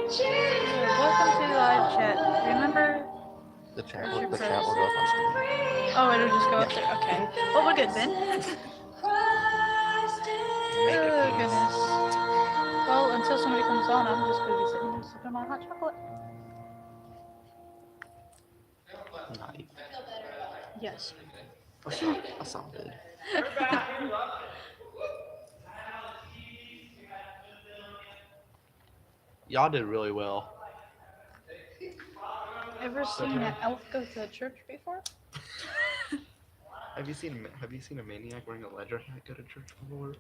Welcome to the live chat. Remember, The chat, where's your the purse? chat will go up on screen. Oh, it'll just go up there. Okay. Well, we're good then. Make it, Oh, please. goodness. Well, until somebody comes on, I'm just going to be sitting here sipping my hot chocolate. Nice. Yes. That sounds good. Y'all did really well. Ever seen an elf go to church before? Have you seen a maniac wearing a ledger hat go to church before?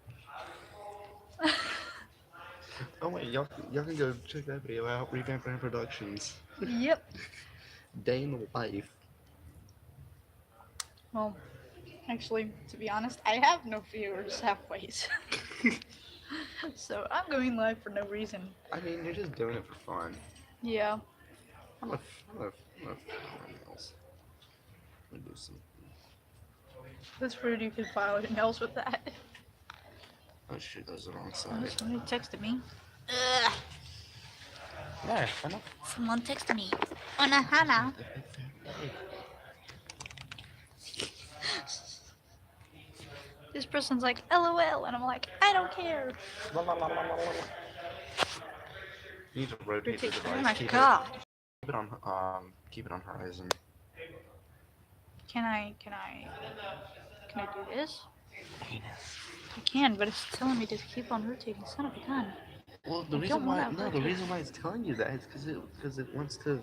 Oh wait, y'all can go check that video out. Revamp Brand Productions. Yep. Day in the life. Well, actually, to be honest, I have no viewers halfways. So I'm going live for no reason. I mean, you're just doing it for fun. Yeah. I'm a nails. Let me do some. That's rude. You could file your nails with that. Oh shoot, that was the wrong Oh, side. somebody texted me. Yeah, I know. Someone texted me. On a Hannah. This person's like, LOL, and I'm like, I don't care. You need to rotate the Oh device. my Keep god. keep it on horizon. Can I do this? I can, but it's telling me to keep on rotating. Son of a gun. Well, the reason why it's telling you that is because it wants to.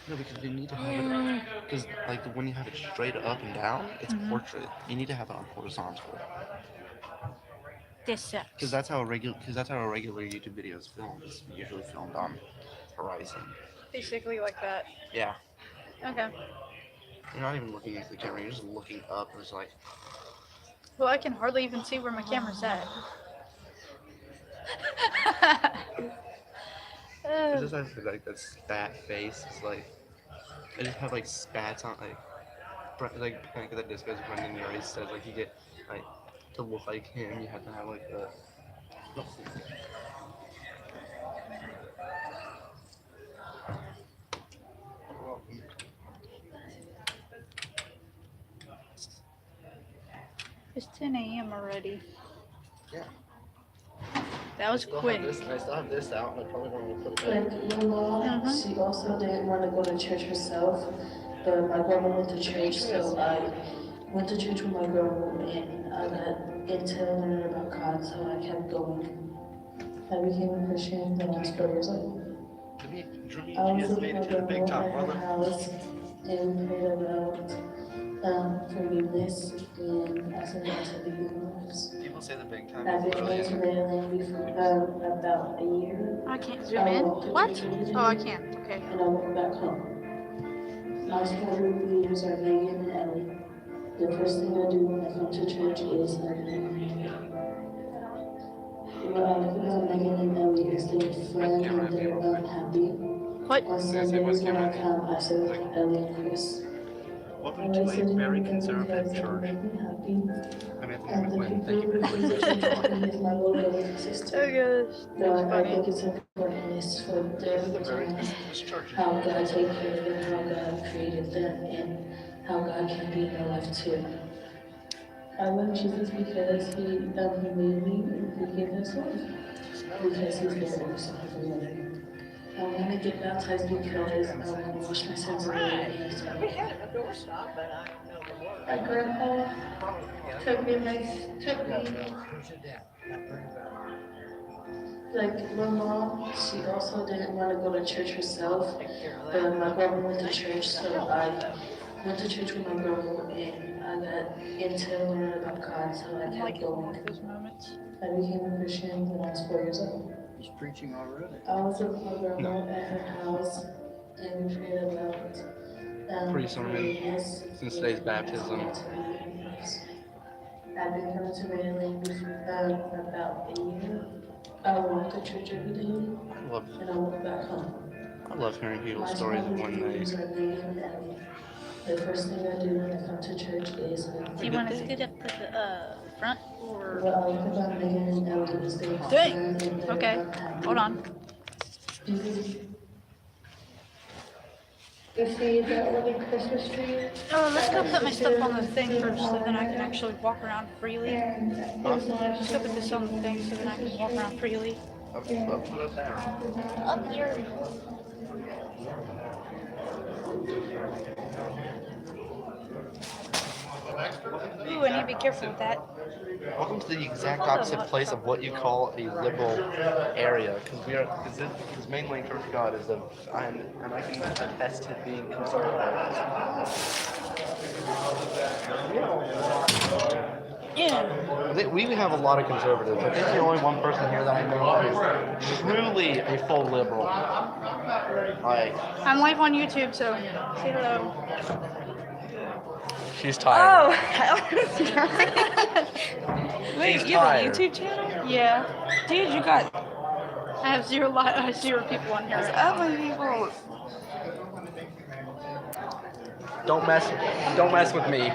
No, because you need to have it. Because like when you have it straight up and down, it's portrait. You need to have it on horizontal. This sucks. Because that's how a regular YouTube video is filmed. It's usually filmed on horizon. Basically like that. Yeah. Okay. You're not even looking into the camera. You're just looking up, and it's like. Well, I can hardly even see where my camera's at. It just has like that spat face. It's like I just have like spats on like Panic at the Disco's Brendan Urie says like you get like to look like him you have to have like a. It's 10 a.m. already. Yeah. That was quick. I still have this out, and I probably want to put it Like back. my mom, she also didn't want to go to church herself, but my grandma went to church, so I went to church with my grandma, and I got intel learning about God, so I kept going. I became a Christian when I was 4 years old. I was with my grandma at her house, and we prayed about forgiveness and asking God to be with us. People say the big time. I've been going to Maryland for about a year. I can't zoom in. What? Oh, I can't. Okay. And I went back home. My small group leaders are Megan and Ellie. The first thing I do when I come to church is what I like about Megan and Ellie is they're friends and they're unhappy. What? On Sundays when I come, I sit with Ellie and Chris. Welcome to a very conservative church. I'm Anthony McQuinn. Thank you for listening. My little brothers and sisters. Oh gosh. No, That's I funny. think it's important is for them to learn how God take care of them, how God created them, and how God can be in their life too. I love Jesus because he made me and he gave his life. Because he's there every single day. I want to get baptized because I want to wash my sins away. We had a doorstop, but I don't know the word. My grandpa took me, like my mom, she also didn't want to go to church herself, but my grandma went to church, so I went to church with my grandma and I got intel learning about God, so I I like kept going. those moments. I became a Christian when I was 4 years old. He's preaching already. I was with my grandma at her house and we prayed about Pre-sermon, forgiveness since today's and baptism. asking God to be with us. I've been coming to Maryland for about a year. I walk to church every day I love and I walk back home. hearing people's My stories small of when group they. leaders are Megan and Ellie. The first thing I do when I come to church is Do you want to sit at the front or? what I like about Megan and Ellie is they're Dang. friends and they're Okay. unhappy. Hold on. You see that little Christmas tree? Oh, let's go put my stuff on the thing first, so then I can actually walk around freely. And it's Let's go put this on the thing, so then I can walk around freely. Put it there. Up here. Ooh, I need to be careful with that. Welcome to the exact opposite place of what you call a liberal area, because Main Lane Church of God is and I can attest to being conservative. Yeah. We have a lot of conservatives. I think the only one person here that I know is truly a full liberal. Like, I'm live on YouTube, so say hello. she's tired. Oh, wait, She's you have a tired. YouTube channel? Yeah. Dude, you got. I have zero people on here. How many people? Don't mess with me.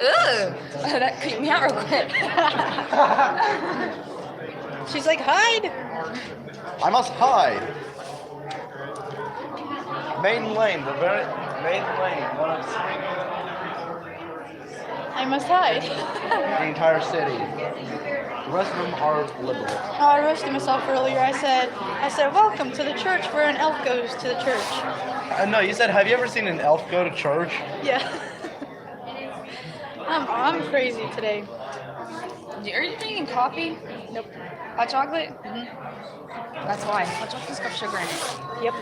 Ugh, that creeped me out real quick. She's like, hide. I must hide. Maiden Lane, one of I must hide. the entire city. The rest of them are liberal. Oh, I roasted myself earlier. I said, welcome to the church where an elf goes to the church. No, you said, have you ever seen an elf go to church? Yeah. I'm crazy today. Are you drinking coffee? Nope. Hot chocolate? Mm-hmm. That's why. Hot chocolate's got sugar in it. Yep.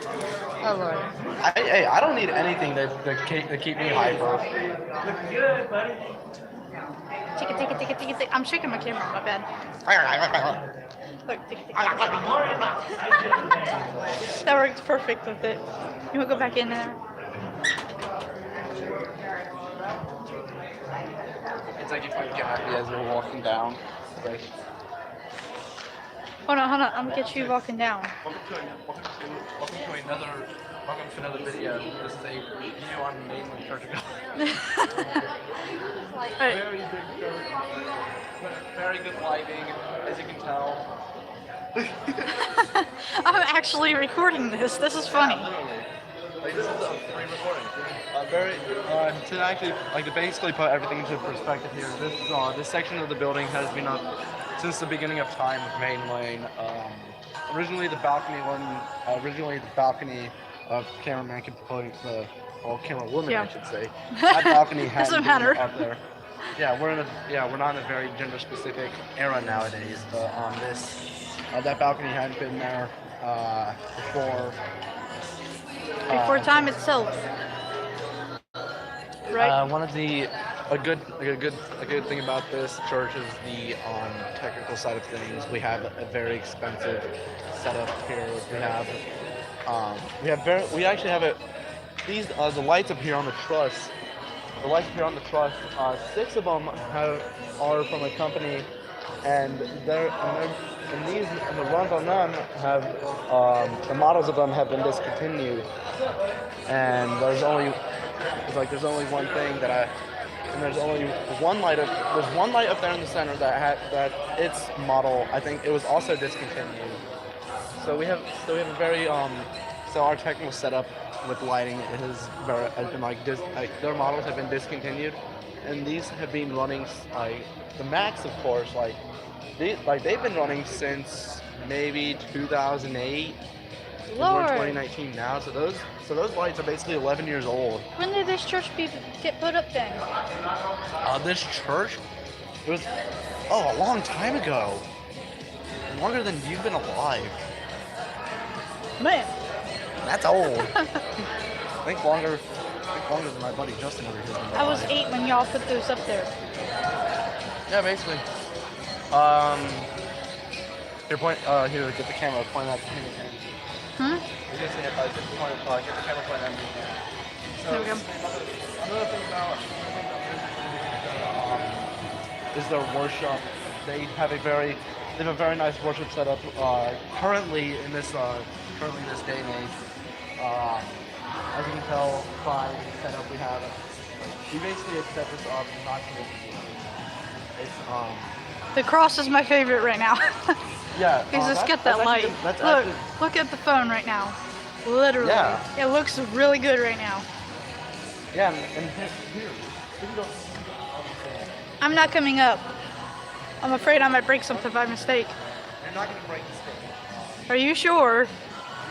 Oh lord. I don't need anything to keep me hyper. Take it. I'm shaking my camera. My bad. Look, take it. That worked perfect with it. You want to go back in there? It's like if you get happy as you're walking down. Like, Hold on. I'm gonna get you walking down. welcome to another video. This is a video on Mainland Church of God. Very big church. Very good lighting, as you can tell. I'm actually recording this. This is funny. Like, this is a pre-recording. To actually, to basically put everything into perspective here, this section of the building has been up since the beginning of time with Main Lane. Originally the balcony of cameraman could put camera woman, Yeah. I should say. That balcony had Doesn't been matter. up there. Yeah, we're not in a very gender specific era nowadays, but that balcony hadn't been there before. Before time itself. Right. A good thing about this church is the technical side of things. We have a very expensive setup here. We actually have the lights up here on the truss. The lights up here on the truss. 6 of them are from a company, and the runs on them have the models of them have been discontinued, and there's only one thing there's only one light up there in the center that its model, I think it was also discontinued. So we have a very so our technical setup with lighting has been their models have been discontinued, and these have been running the Max, of course, they've been running since maybe 2008. Lord. We're 2019 now, so those lights are basically 11 years old. When did this church get put up then? This church, it was a long time ago. Longer than you've been alive. Man. That's old. I think longer than my buddy Justin over here. I was 8 when y'all put those up there. Yeah, basically. Here, get the camera, point at him again. Hmm? Get the camera pointing at me again. So, There we go. Another thing about is their worship. They have a very nice worship setup. Currently in this day and age, as you can tell by the setup we have, we basically have set this up not to make it. It's The cross is my favorite right now. Yeah. Because it's got that light. Look at the phone right now. Literally. Yeah. It looks really good right now. Yeah, and here, you can go. I'm not coming up. I'm afraid I might break something by mistake. You're not gonna break the stick. Are you sure?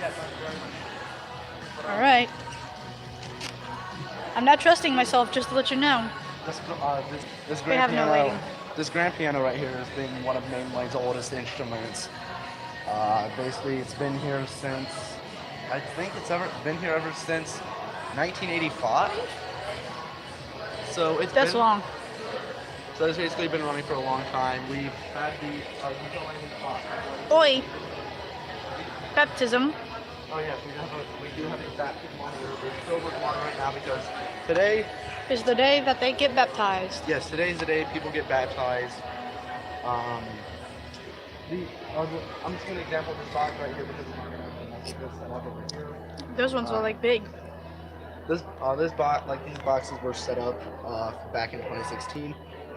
Yes, I'm very much. Alright. I'm not trusting myself, just to let you know. This We have grand no piano. lighting. This grand piano right here has been one of Mainline's oldest instruments. Basically, it's been here since. I think it's been here ever since 1985. So it's That's been, long. So it's basically been running for a long time. We've had the. Oi! Baptism. Oh yes, we do have a baptism on here. We're still working on it right now because today. Is the day that they get baptized. Yes, today's the day people get baptized. I'm just gonna example this box right here because it's set up over here. Those ones are like big. These boxes were set up back in 2016.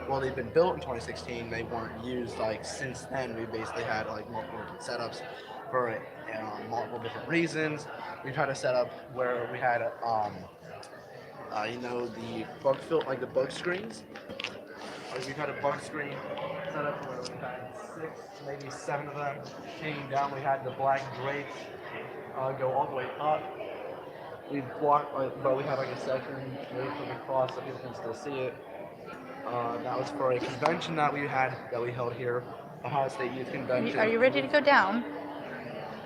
Well, they've been built in 2016. They weren't used like since then. We basically had like multiple different setups for multiple different reasons. We've had a setup where we had the bug filter, like the bug screens. We've had a bug screen set up where we had 6, maybe 7 of them hanging down. We had the black drapes go all the way up. We blocked, but we had like a section right from the cross so people can still see it. That was for a convention that we held here, Ohio State Youth Convention. Are you ready to go down?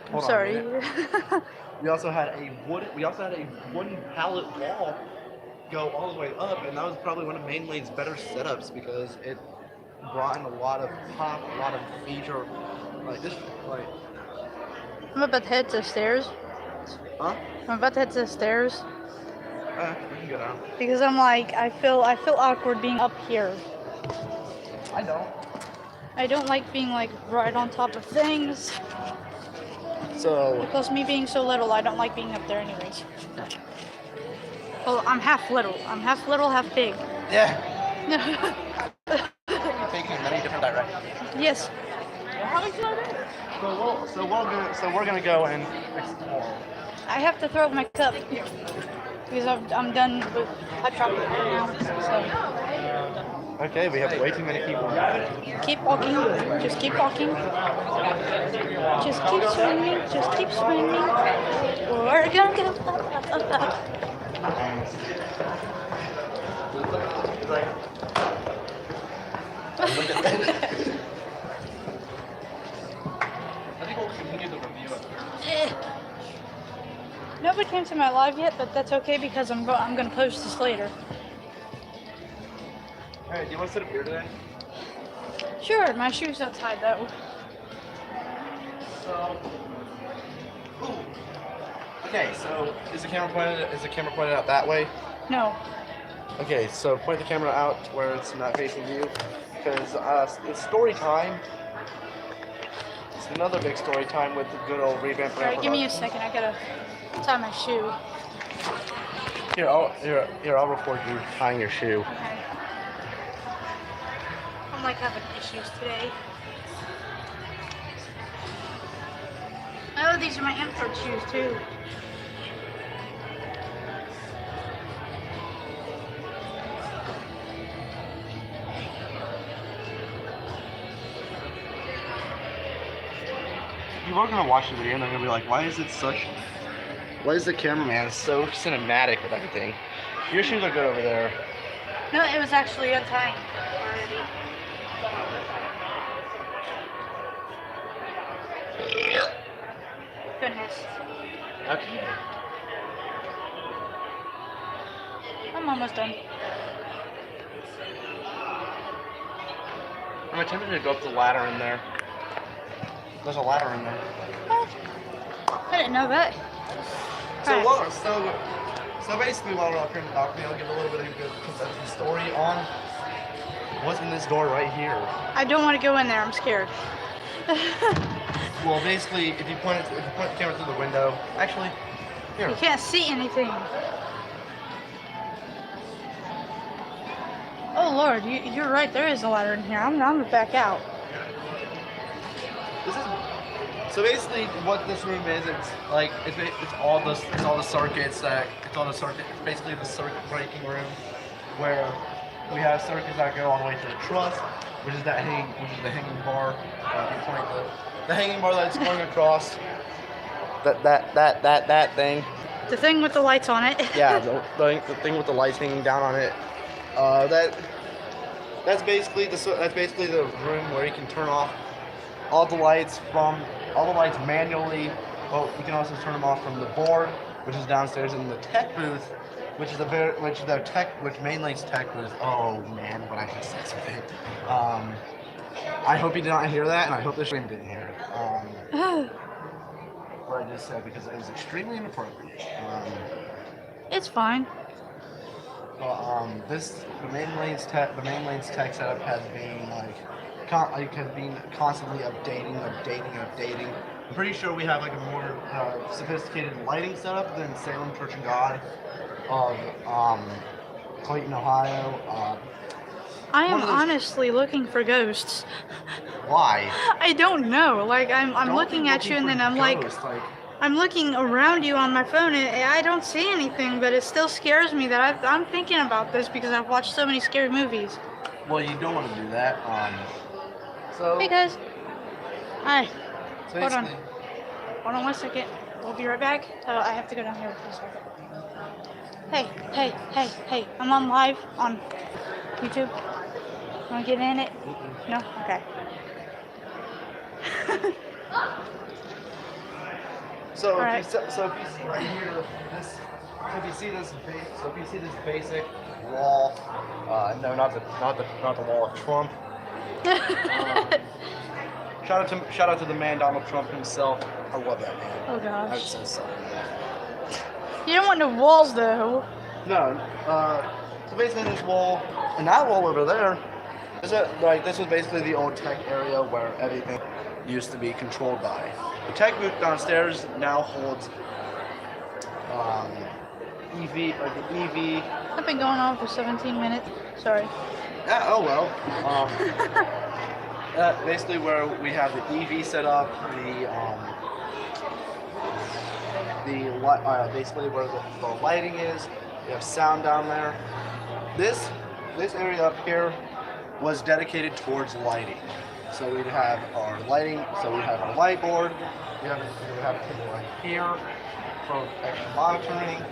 I'm Hold on a sorry. minute. We also had a wooden pallet wall go all the way up, and that was probably one of Mainlane's better setups because it brought in a lot of pop, a lot of feature, like this, like. I'm about to head to the stairs. Huh? I'm about to head to the stairs We can go down. because I'm like I feel awkward being up here. I don't. I don't like being like right on top of things. So. Plus me being so little, I don't like being up there anyways. Well, I'm half little. I'm half little, half big. Yeah. Taking in many different directions. Yes. So we're gonna go and explore. I have to throw up my cup because I'm done with hot chocolate right now. So Okay, we have way too many people. keep walking. Just keep walking. Just keep swimming. Just keep swimming. We're gonna go up, up, up, up. I think we'll continue the review of Nobody came to my live yet, but that's okay because I'm gonna post this later. Hey, do you want to sit up here today? Sure, my shoe's outside though. So, okay, so is the camera pointed out that way? No. Okay, so point the camera out where it's not facing you, because it's story time. It's another big story time with the good old revamp. Alright, give me a second. I gotta tie my shoe. Here, I'll record you tying your shoe. Okay. I'm like having issues today. Oh, these are my import shoes too. You are gonna watch the video and they're gonna be like, why is the cameraman so cinematic with everything? Your shoes are good over there. No, it was actually untying already. Goodness. Okay. I'm almost done. I'm attempting to go up the ladder in there. There's a ladder in there. Oh, I didn't know that. Alright. So basically while we're up here in the balcony, I'll give a little bit of a good conception story on what's in this door right here. I don't want to go in there. I'm scared. Well, basically, if you point the camera through the window, actually, here. You can't see anything. Oh Lord, you're right. There is a ladder in here. I'm gonna back out. This is so basically what this room is. It's like it's all the circuits that it's all the circuit. It's basically the circuit breaking room where we have circuits that go all the way to the truss, which is the hanging bar. The hanging bar that's going across. That thing. The thing with the lights on it. Yeah, the thing with the lights hanging down on it. That's basically the room where you can turn off all the lights manually. Well, you can also turn them off from the board, which is downstairs in the tech booth, which Mainlane's tech booth. Oh man, what I just said something. I hope you did not hear that, and I hope the stream didn't hear it. What I just said, because it was extremely inappropriate. It's fine. Well, the main lane's tech setup has been has been constantly updating. I'm pretty sure we have like a more sophisticated lighting setup than Salem Church of God of Clayton, Ohio. I am honestly looking for ghosts. Why? I don't know. Like I'm looking at you and then I'm like I'm looking around you on my phone and I don't see anything, but it still scares me that I'm thinking about this because I've watched so many scary movies. Well, you don't want to do that. Hey guys. Hi. So Hold on. basically- Hold on 1 second. We'll be right back. I have to go down here for a second. Hey. I'm on live on YouTube. Want to get in it? No? Okay. So Alright. if you see right here, if you see this basic wall, no, not the wall of Trump. Shout out to the man Donald Trump himself. I love that man. Oh I'm gosh. so sorry. You don't want no walls though. No, so basically this wall and that wall over there is this was basically the old tech area where everything used to be controlled by. The tech booth downstairs now holds EV. I've been going on for 17 minutes. Sorry. Oh well. Basically where we have the EV set up, basically where the lighting is. We have sound down there. This area up here was dedicated towards lighting. So we'd have our lighting. So we have our light board. We have a table right here for extra monitoring.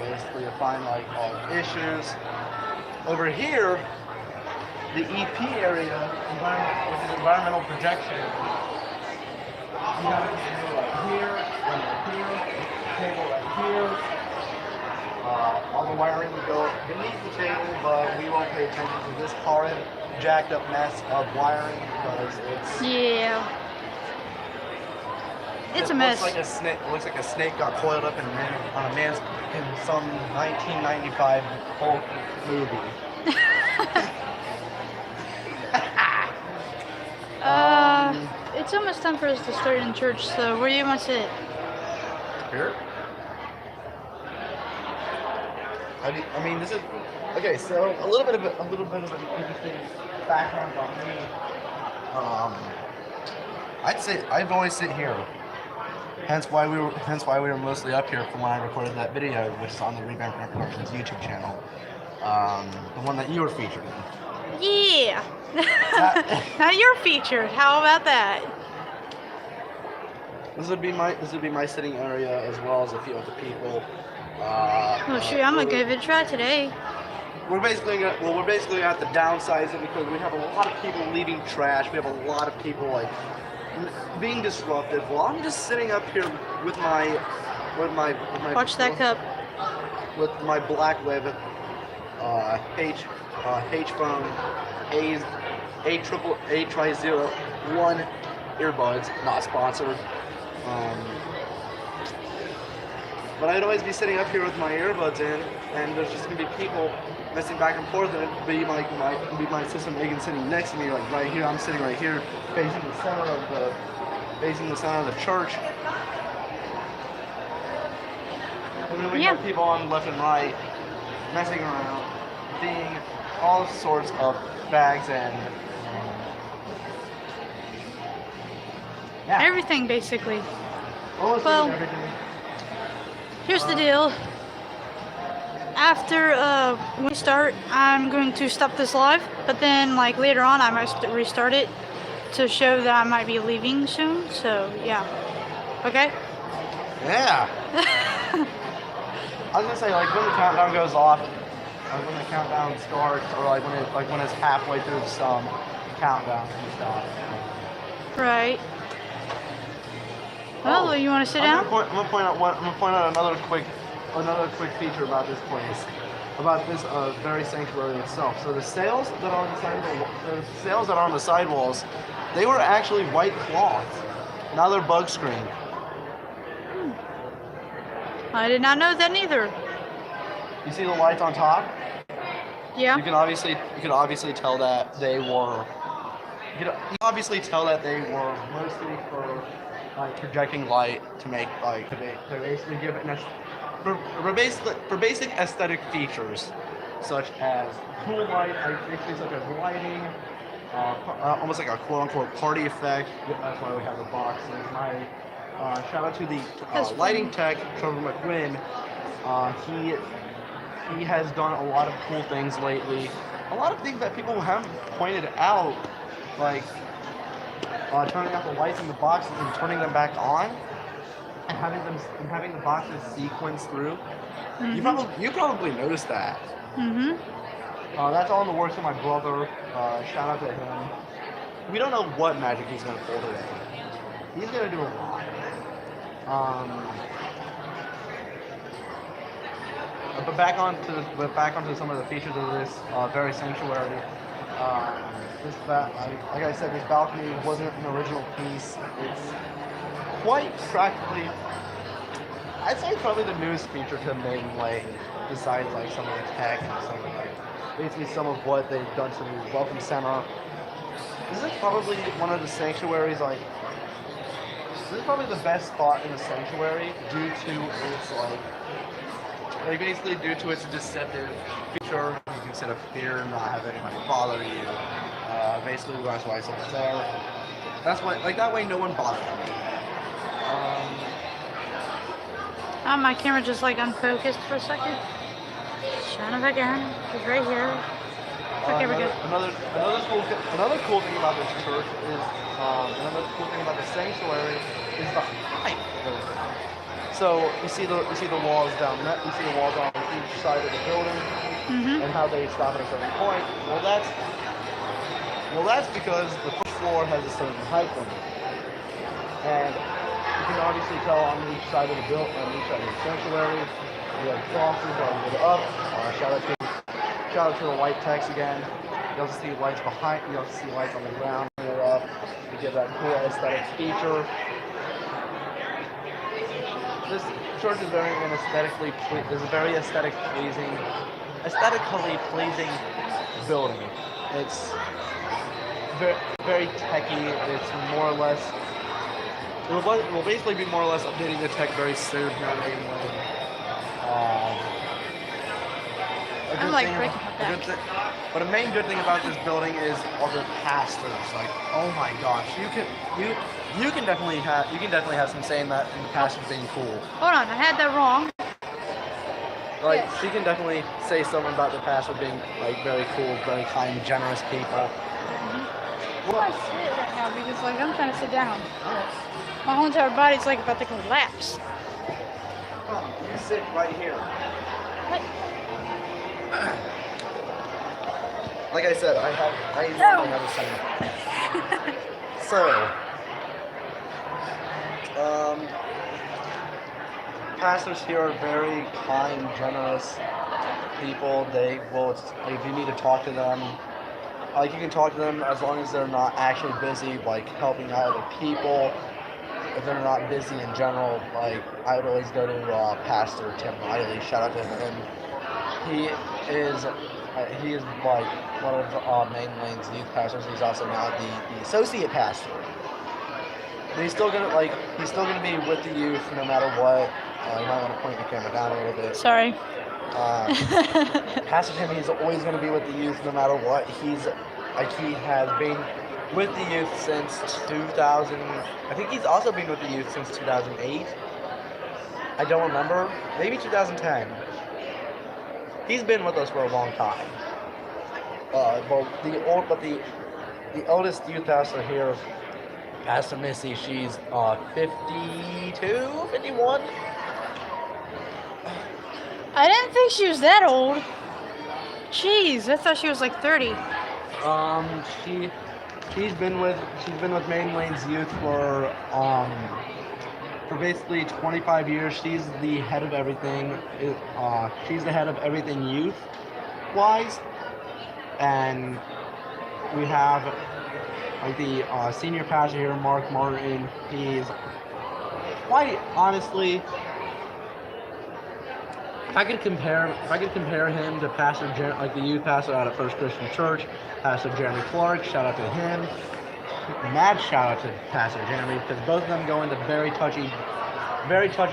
Basically to find like all the issues. Over here, the EP area, which is environmental projection. You have a table right here, table right here. All the wiring would go beneath the table, but we won't pay attention to this horrid, jacked up mess of wiring because it's. Yeah. It's a mess. It looks like a snake got coiled up on a man's in some 1995 Hulk movie. It's almost time for us to start in church, so where do you want to sit? Here? I mean, this is okay. So a little bit of an interesting background on me. I'd always sit here. Hence why we were mostly up here from when I recorded that video, which is on the Revamp Productions YouTube channel, the one that you were featured in. Yeah. Now you're featured. How about that? This would be my sitting area as well as a few other people. Oh shoot, I'm gonna give it a try today. We're basically at the downsides because we have a lot of people leaving trash. We have a lot of people like being disruptive. Well, I'm just sitting up here with my Watch that cup. with my Blackweb H phone A001 earbuds, not sponsored. But I'd always be sitting up here with my earbuds in, and there's just gonna be people messing back and forth, and it'd be my sister Megan sitting next to me, like right here. I'm sitting right here, facing the center of the church. And then we have people on left and right messing around, being all sorts of bags and Yeah. Everything basically. Almost Well- everything. Here's the deal. After we start, I'm going to stop this live, but then like later on, I might restart it to show that I might be leaving soon. So yeah. Okay. Yeah. I was gonna say, like, when the countdown goes off, like when the countdown starts, or like when it's halfway through some countdown and stuff. Right. Well, Oh, you want to sit I'm down? gonna point out another quick feature about this place, about this very sanctuary itself. So the sails that are on the sidewalls, they were actually white cloth. Now they're bug screen. I did not know that neither. You see the lights on top? Yeah. You can obviously tell that they were. You can obviously tell that they were mostly for like projecting light to make like to basically give it for basic aesthetic features, such as cool light, basically such as lighting, almost like a quote-unquote party effect. That's why we have the boxes. My shout out to the lighting tech, Trevor McQuinn. He has done a lot of cool things lately. A lot of things that people haven't pointed out, like turning out the lights in the boxes and turning them back on, and having the boxes sequence through. You probably noticed that. Mhm. That's all in the works of my brother. Shout out to him. We don't know what magic he's gonna pull today. He's gonna do a lot. But back onto some of the features of this very sanctuary. Like I said, this balcony wasn't an original piece. It's quite practically, I'd say probably the newest feature to Maiden Lane, besides like some of the tech and some of like basically some of what they've done to the Welcome Center. This is probably one of the sanctuaries this is probably the best spot in the sanctuary due to its basically due to its deceptive feature. You can set up fear, not have anybody bother you. Basically that's why I set it there. That's why, like, that way no one bothers me. My camera just like unfocused for a second. Shine it again. It's right here. Okay, we're good. Another cool thing about this church is another cool thing about the sanctuary is the height of it. So you see the walls down there. You see the walls on each side of the building, and how they stop at a certain point. Well, that's because the first floor has a certain height limit, and you can obviously tell on each side of the sanctuary. We have crosses all the way up. Shout out to the light techs again. You also see lights behind. You also see lights on the ground here up to give that cool aesthetic feature. This church is very aesthetically pleasing building. It's very, very techy. It's more or less. It will basically be more or less updating the tech very soon here in Maiden Lane. I'm like breaking my back. But a main good thing about this building is all the pastors. Like, oh my gosh, you can definitely have some say in that in the pastors being cool. Hold on, I had that wrong. Like, Yes. she can definitely say something about the pastor being like very cool, very kind, generous people. Well, I sit right now because like I'm trying to sit down. My whole entire body's like about to collapse. Come, you sit right here. What? Like I said, I No. have a segment. So, pastors here are very kind, generous people. They will, if you need to talk to them, like, you can talk to them as long as they're not actually busy, like helping out other people. If they're not busy in general, like, I would always go to Pastor Tim Riley. Shout out to him. He is like one of Maiden Lane's youth pastors. He's also now the associate pastor. But he's still gonna be with the youth no matter what. You might want to point the camera down a little bit. Sorry. Pastor Tim, he's always gonna be with the youth no matter what. He with the youth since 2000. I think he's also been with the youth since 2008. I don't remember. Maybe 2010. He's been with us for a long time. The oldest youth pastor here, Pastor Missy, she's 52, 51. I didn't think she was that old. Jeez, I thought she was like 30. She's been with Maiden Lane's youth for basically 25 years. She's the head of everything. She's the head of everything youth wise, and we have like the senior pastor here, Mark Martin. He's quite honestly. If I could compare him to like the youth pastor out of First Christian Church, Pastor Jeremy Clark, shout out to him. Mad shout out to Pastor Jeremy, because both of them go into very touchy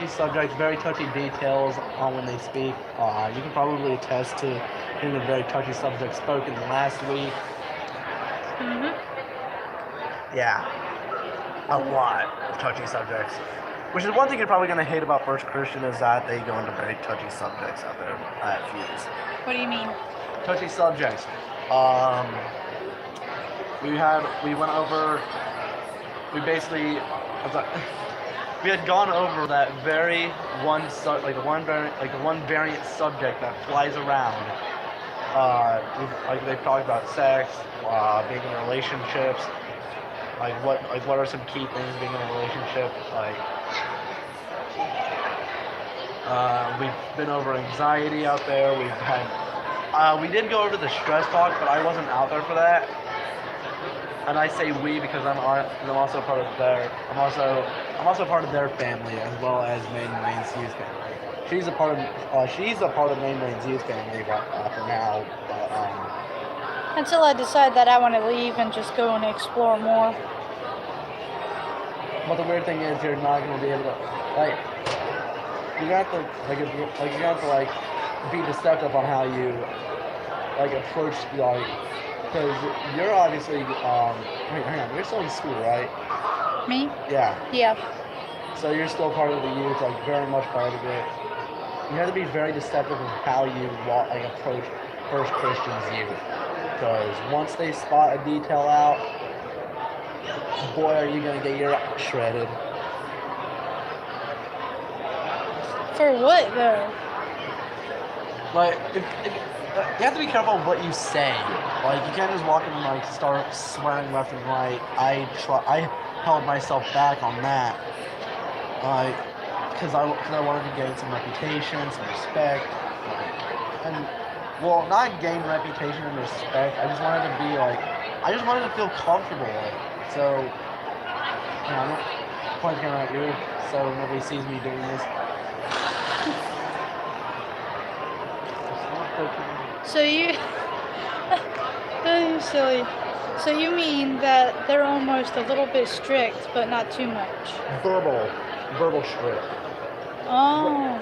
subjects, very touchy details on when they speak. You can probably attest to hearing a very touchy subject spoken last week. Yeah, a lot of touchy subjects. Which is one thing you're probably going to hate about First Christian, is that they go into very touchy subjects out there at Fuse. What do you mean? Touchy subjects. We had gone over that very one variant subject that flies around. They've talked about sex, being in relationships, what are some key things being in a relationship, we've been over anxiety out there. We did go over the stress talk, but I wasn't out there for that. And I say we because I'm also part of their family, as well as Maiden Lane's youth family. She's a part of Maiden Lane's youth family for now. Until I decide that I want to leave and just go and explore more. But the weird thing is, you're not going to be able to you have to be deceptive on how you approach because you're obviously hang on, you're still in school, right? Me? Yeah. Yeah. So you're still part of the youth, very much part of it. You have to be very deceptive of how you approach First Christian's youth, because once they spot a detail out, boy, are you gonna get your shredded. For what though? You have to be careful of what you say. You can't just walk in and start swearing left and right. I held myself back on that. Because I wanted to gain some reputation, some respect, not gain reputation and respect. I just wanted to feel comfortable. So, I'm not pointing at you, so nobody sees me doing this. So you... That's silly. So you mean that they're almost a little bit strict, but not too much? Verbal strict. Oh.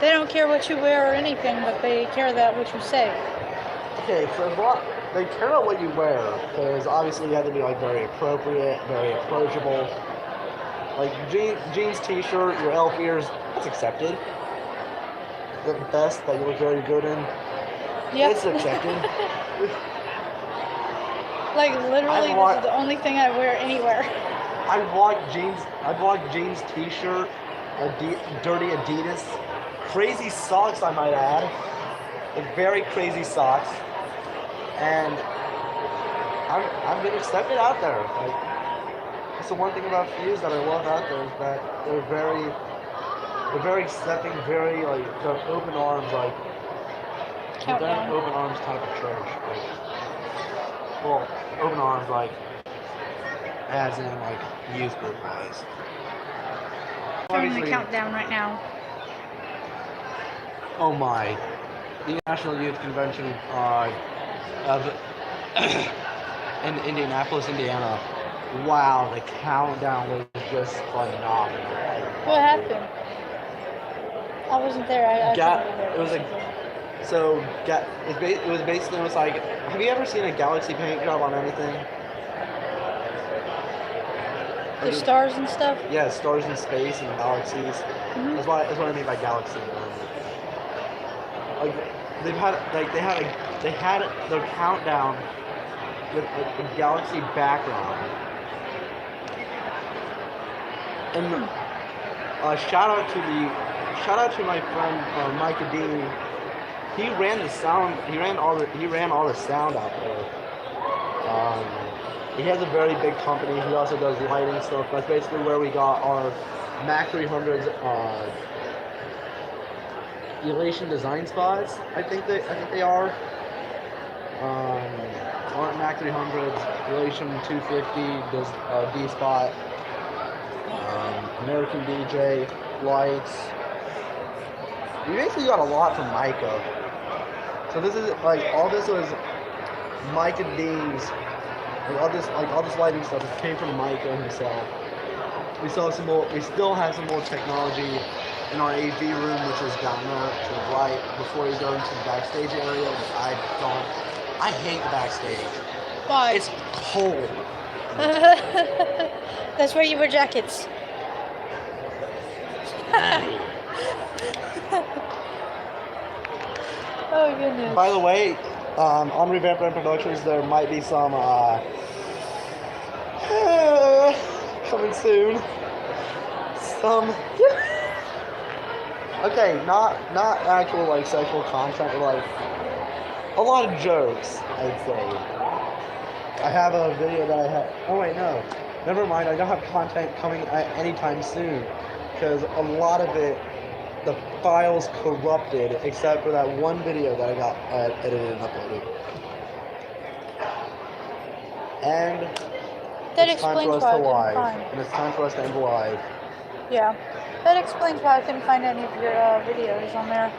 They don't care what you wear or anything, but they care that what you say. Okay, so they care about what you wear, because obviously you have to be very appropriate, very approachable. Jeans, t-shirt, your elf ears, that's accepted. The vest that you look very good in, it's accepted. Literally, this is the only thing I wear anywhere. I'd rock jeans, t-shirt, dirty Adidas, crazy socks, I might add, very crazy socks, and I've been accepted out there. That's the one thing about Fuse that I love out there, is that they're very accepting, very open arms, Countdown. open arms type of church. Open arms as in youth group wise. Doing the countdown right now. Oh my! The National Youth Convention in Indianapolis, Indiana. Wow, the countdown was just phenomenal. What happened? I wasn't there. I couldn't be there. It was basically have you ever seen a galaxy paint job on anything? The stars and stuff. Yeah, stars in space and galaxies. Mhm. That's what I mean by galaxy. Like they had their countdown with a galaxy background. And shout out to my friend Micah Dean. He ran all the sound out there. He has a very big company. He also does lighting stuff. That's basically where we got our Mac 300s Elation design spots. I think they are. Aren't Mac 300s, Elation 250 does D spot. American DJ, lights. We basically got a lot from Micah. So this is all this was Micah Dean's. All this lighting stuff came from Micah himself. We still have some more technology in our AV room, which is down there to the right before you go into the backstage area. I hate the backstage. Why? It's cold. That's where you wear jackets. Oh goodness. By the way, on Revamp Brand Productions, there might be some coming soon. Okay, not actual sexual content, but a lot of jokes, I'd say. I have a video that I have. Oh wait, no, never mind. I don't have content coming anytime soon because a lot of it, the file's corrupted, except for that one video that I got edited and uploaded. And That it's time explains for us why I to couldn't live, find. and it's time for us to end live. Yeah. That explains why I couldn't find any of your videos on there.